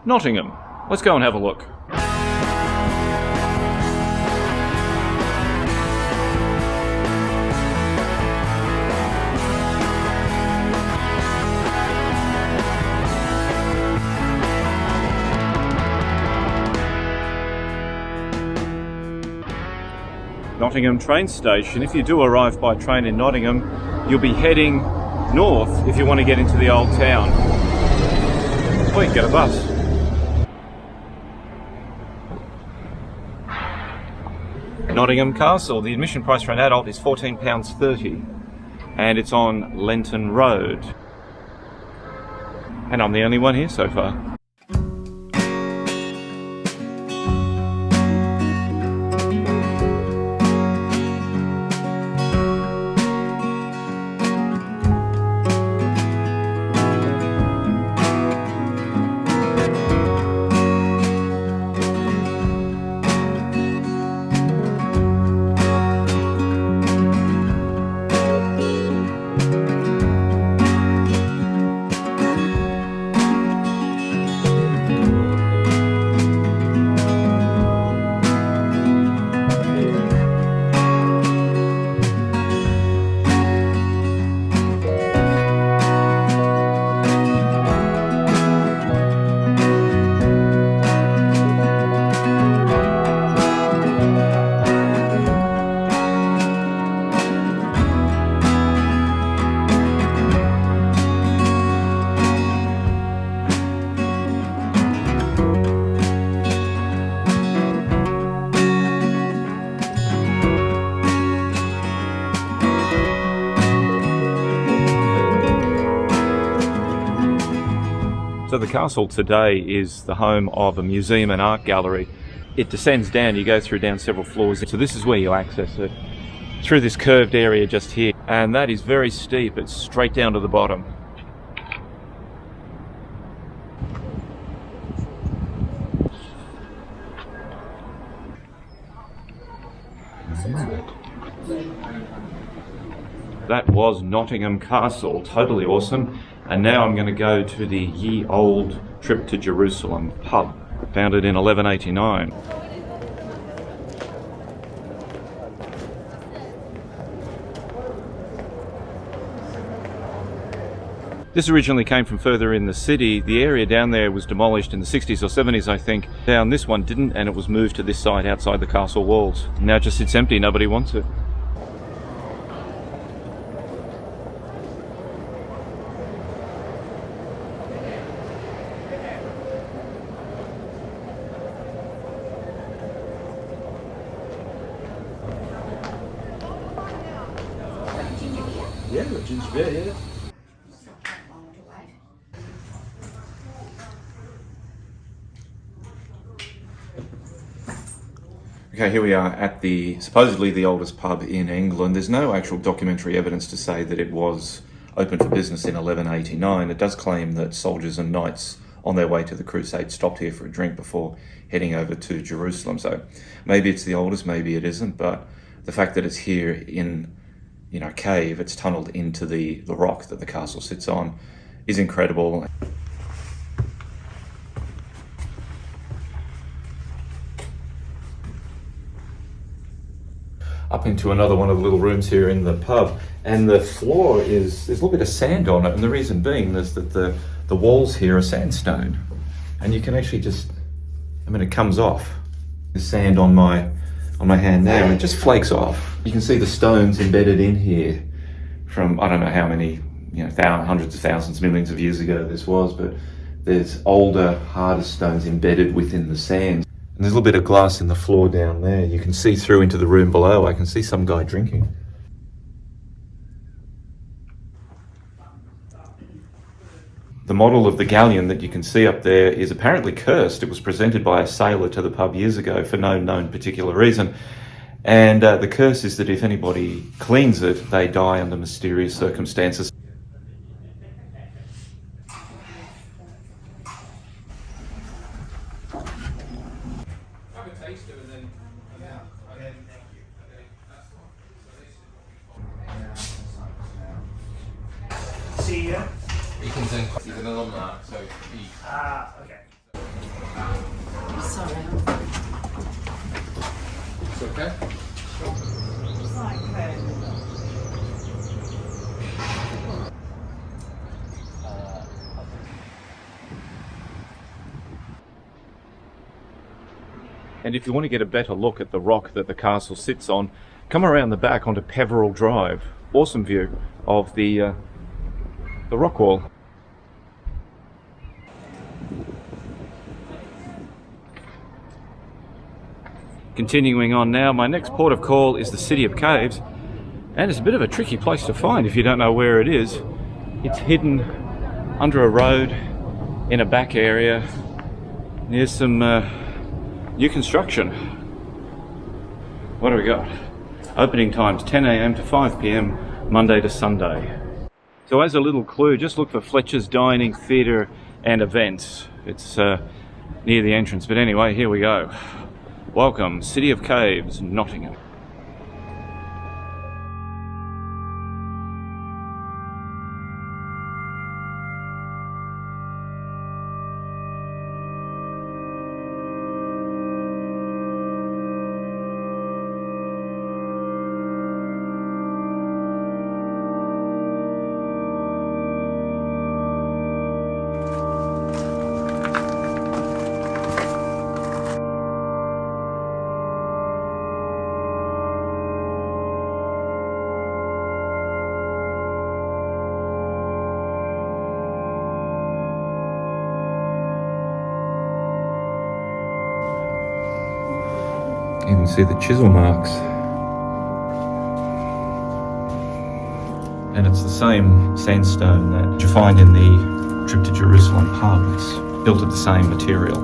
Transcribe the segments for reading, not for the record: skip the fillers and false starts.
Nottingham. Let's go and have a look. Nottingham train station. If you do arrive by train in Nottingham, you'll be heading north if you want to get into the old town. Or you can get a bus. Nottingham Castle. The admission price for an adult is £14.30 and it's on Lenton Road. And I'm the only one here so far. So the castle today is the home of a museum and art gallery. It descends down, you go down several floors. So this is where you access it, through this curved area just here. And that is very steep, it's straight down to the bottom. That was Nottingham Castle, totally awesome. And now I'm going to go to the Ye Olde Trip to Jerusalem pub, founded in 1189. This originally came from further in the city. The area down there was demolished in the 60s or 70s, I think. Down this one didn't, and it was moved to this side outside the castle walls. Now it just sits empty, nobody wants it. Yeah, ginger beer, yeah. Okay, here we are at supposedly the oldest pub in England. There's no actual documentary evidence to say that it was open for business in 1189. It does claim that soldiers and knights on their way to the crusade stopped here for a drink before heading over to Jerusalem. So maybe it's the oldest, maybe it isn't, but the fact that it's here in a cave, it's tunneled into the rock that the castle sits on, is incredible. Up into another one of the little rooms here in the pub, and the floor there's a little bit of sand on it, and the reason being is that the walls here are sandstone, and you can actually it comes off. There's sand on my hand there, and it just flakes off. You can see the stones embedded in here from, I don't know how many, hundreds of thousands, millions of years ago this was, but there's older, harder stones embedded within the sand. And there's a little bit of glass in the floor down there. You can see through into the room below. I can see some guy drinking. The model of the galleon that you can see up there is apparently cursed. It was presented by a sailor to the pub years ago for no known particular reason. And the curse is that if anybody cleans it, they die under mysterious circumstances. See ya. He's an alumni, so he... Okay. Sorry. It's okay. It's like, And if you want to get a better look at the rock that the castle sits on, come around the back onto Peveril Drive. Awesome view of the rock wall. Continuing on now, my next port of call is the City of Caves, and it's a bit of a tricky place to find if you don't know where it is. It's hidden under a road in a back area near some new construction. What do we got? Opening times 10 AM to 5 PM, Monday to Sunday. So as a little clue, just look for Fletcher's Dining, Theatre and Events. It's near the entrance, but anyway, here we go. Welcome, City of Caves, Nottingham. You can see the chisel marks. And it's the same sandstone that you find in the Trip to Jerusalem pub. It's built of the same material.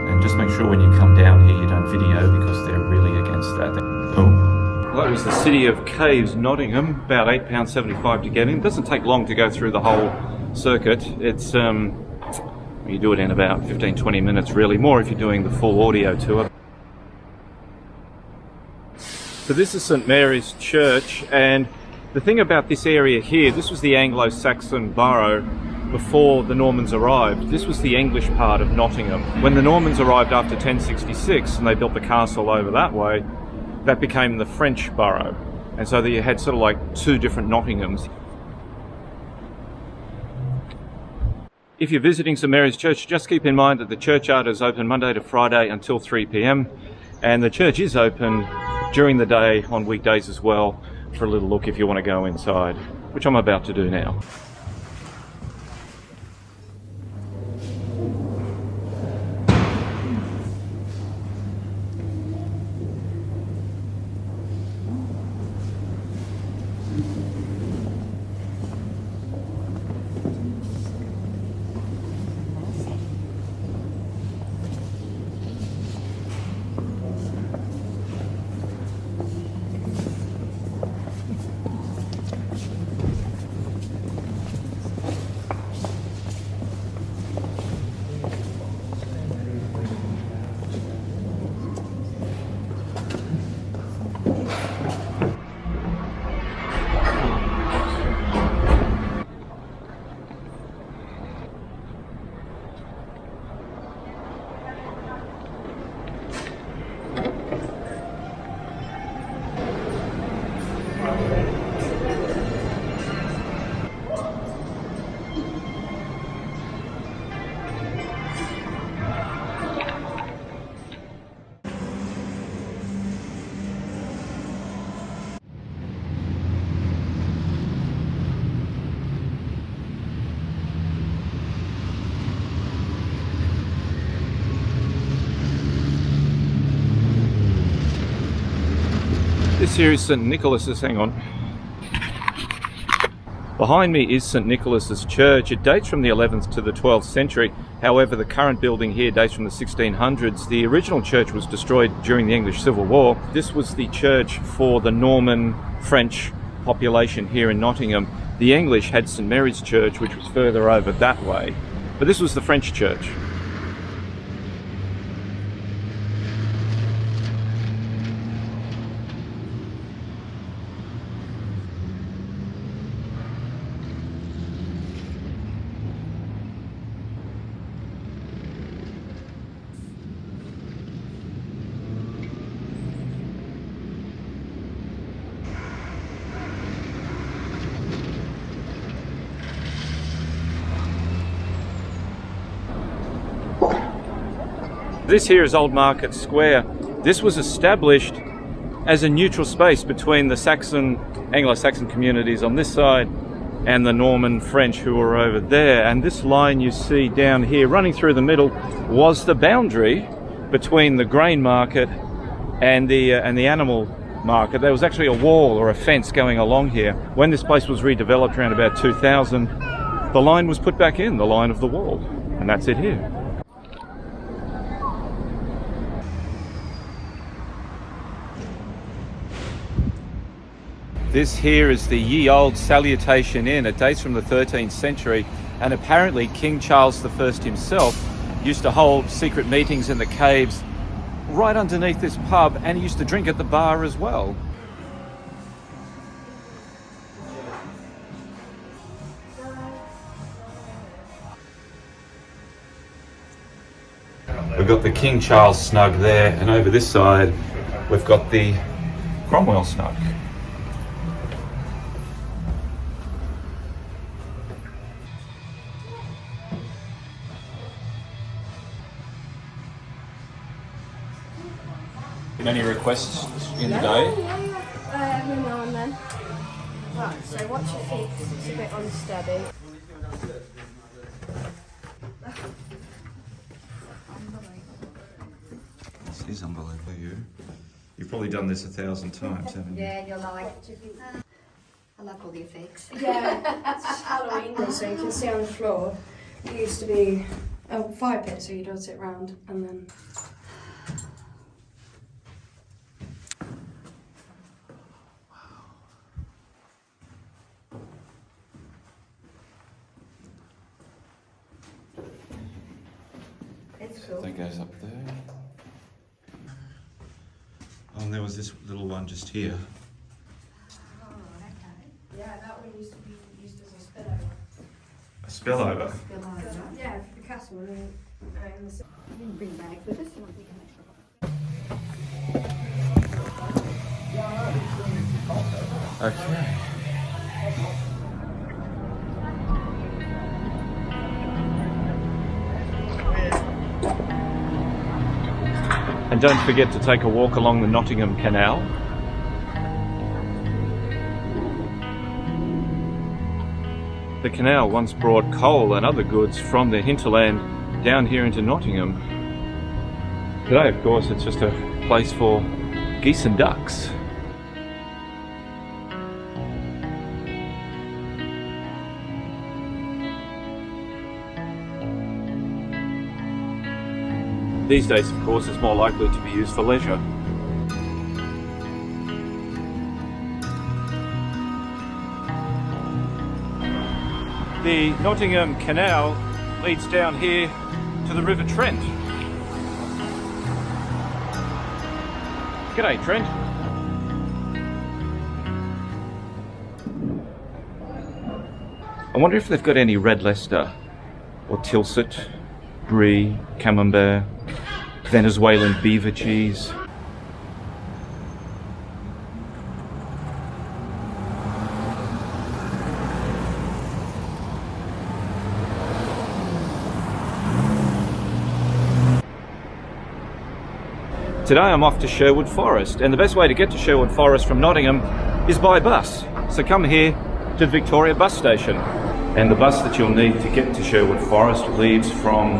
And just make sure when you come down here you don't video because they're really against that. Oh. Well, that was the City of Caves, Nottingham. About £8.75 to get in. Doesn't take long to go through the whole circuit. It's you do it in about 15-20 minutes, really, more if you're doing the full audio tour. So this is St Mary's Church, and the thing about this area here, this was the Anglo-Saxon borough before the Normans arrived. This was the English part of Nottingham. When the Normans arrived after 1066 and they built the castle over that way, that became the French borough, and so you had sort of like two different Nottinghams. If you're visiting St Mary's Church, just keep in mind that the churchyard is open Monday to Friday until 3 PM, and the church is open during the day on weekdays as well for a little look if you want to go inside, which I'm about to do now. This here is St Nicholas's, hang on. Behind me is St Nicholas's Church. It dates from the 11th to the 12th century. However, the current building here dates from the 1600s. The original church was destroyed during the English Civil War. This was the church for the Norman French population here in Nottingham. The English had St Mary's Church, which was further over that way. But this was the French church. This here is Old Market Square. This was established as a neutral space between the Anglo-Saxon communities on this side and the Norman French who were over there. And this line you see down here running through the middle was the boundary between the grain market and the animal market. There was actually a wall or a fence going along here. When this place was redeveloped around about 2000, the line was put back in, the line of the wall, and that's it here. This here is the Ye Olde Salutation Inn. It dates from the 13th century, and apparently King Charles I himself used to hold secret meetings in the caves right underneath this pub, and he used to drink at the bar as well. We've got the King Charles snug there, and over this side we've got the Cromwell snug. Any requests in the day? Yeah. Every now and then. Right, so watch your feet 'cause it's a bit unsteady. This is unbelievable. You've probably done this 1,000 times, haven't you? Yeah, you're like... I like all the effects. Yeah, it's Halloween day, so you can see on the floor. It used to be a fire pit, so you don't sit round and then... It's cool. That goes up there. Oh, and there was this little one just here. Oh, okay. Yeah, that one used to be used as a spillover. A spillover. Yeah, for the castle. And the... You can bring bags with us and we can Okay. And don't forget to take a walk along the Nottingham Canal. The canal once brought coal and other goods from the hinterland down here into Nottingham. Today, of course, it's just a place for geese and ducks. These days, of course, it's more likely to be used for leisure. The Nottingham Canal leads down here to the River Trent. G'day, Trent. I wonder if they've got any Red Leicester or Tilsit, Brie, Camembert, Venezuelan beaver cheese. Today I'm off to Sherwood Forest, and the best way to get to Sherwood Forest from Nottingham is by bus. So come here to the Victoria bus station. And the bus that you'll need to get to Sherwood Forest leaves from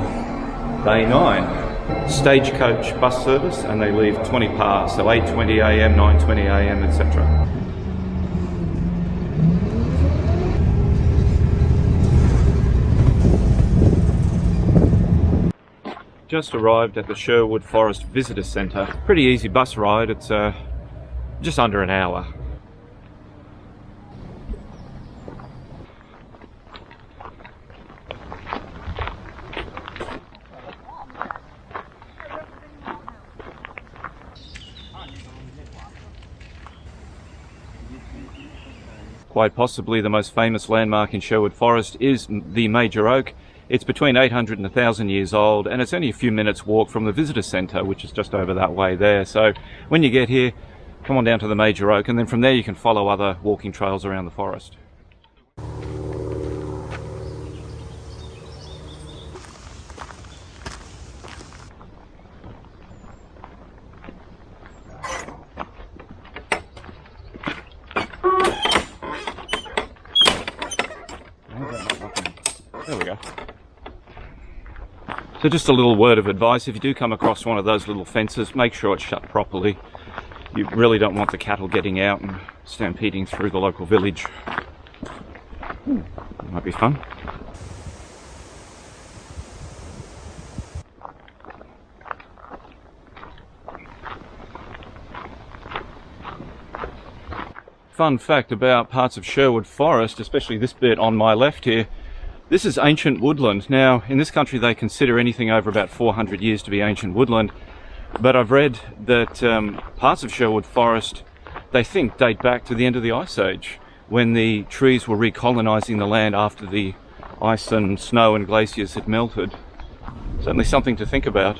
Bay 9. Stagecoach bus service, and they leave 20 past, so 8:20 a.m, 9:20 a.m, etc. Just arrived at the Sherwood Forest Visitor Centre. Pretty easy bus ride, it's just under an hour. Quite possibly the most famous landmark in Sherwood Forest is the Major Oak. It's between 800 and 1,000 years old, and it's only a few minutes walk from the visitor centre, which is just over that way there. So when you get here, come on down to the Major Oak, and then from there you can follow other walking trails around the forest. So just a little word of advice, if you do come across one of those little fences, make sure it's shut properly. You really don't want the cattle getting out and stampeding through the local village. Might be fun. Fun fact about parts of Sherwood Forest, especially this bit on my left here, this is ancient woodland. Now, in this country they consider anything over about 400 years to be ancient woodland, but I've read that parts of Sherwood Forest they think date back to the end of the Ice Age, when the trees were recolonising the land after the ice and snow and glaciers had melted. Certainly something to think about.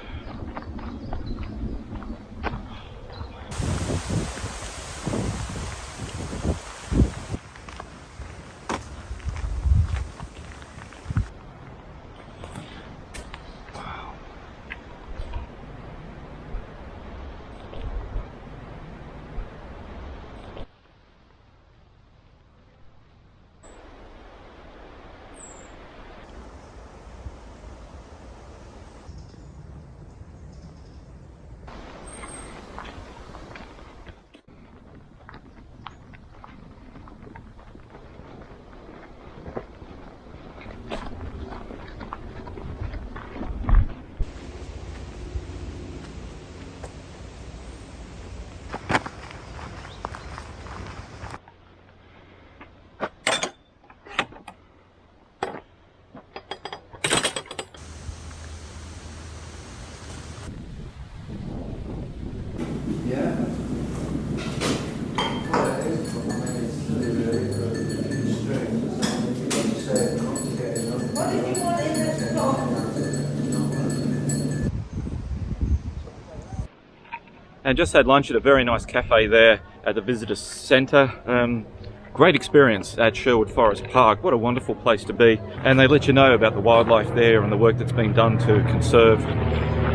And just had lunch at a very nice cafe there at the visitor centre. Great experience at Sherwood Forest Park. What a wonderful place to be. And they let you know about the wildlife there and the work that's been done to conserve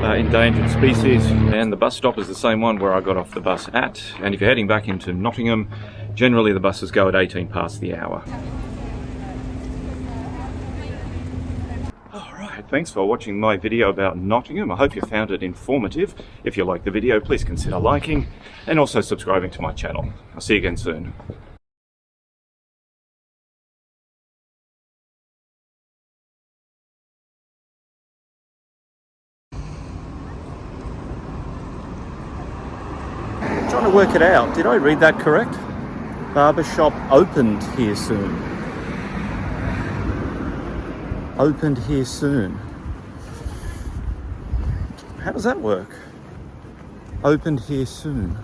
endangered species. And the bus stop is the same one where I got off the bus at. And if you're heading back into Nottingham, generally the buses go at 18 past the hour. Thanks for watching my video about Nottingham. I hope you found it informative. If you liked the video, please consider liking and also subscribing to my channel. I'll see you again soon. I'm trying to work it out. Did I read that correct? Barbershop opened here soon. Opened here soon. How does that work? Opened here soon.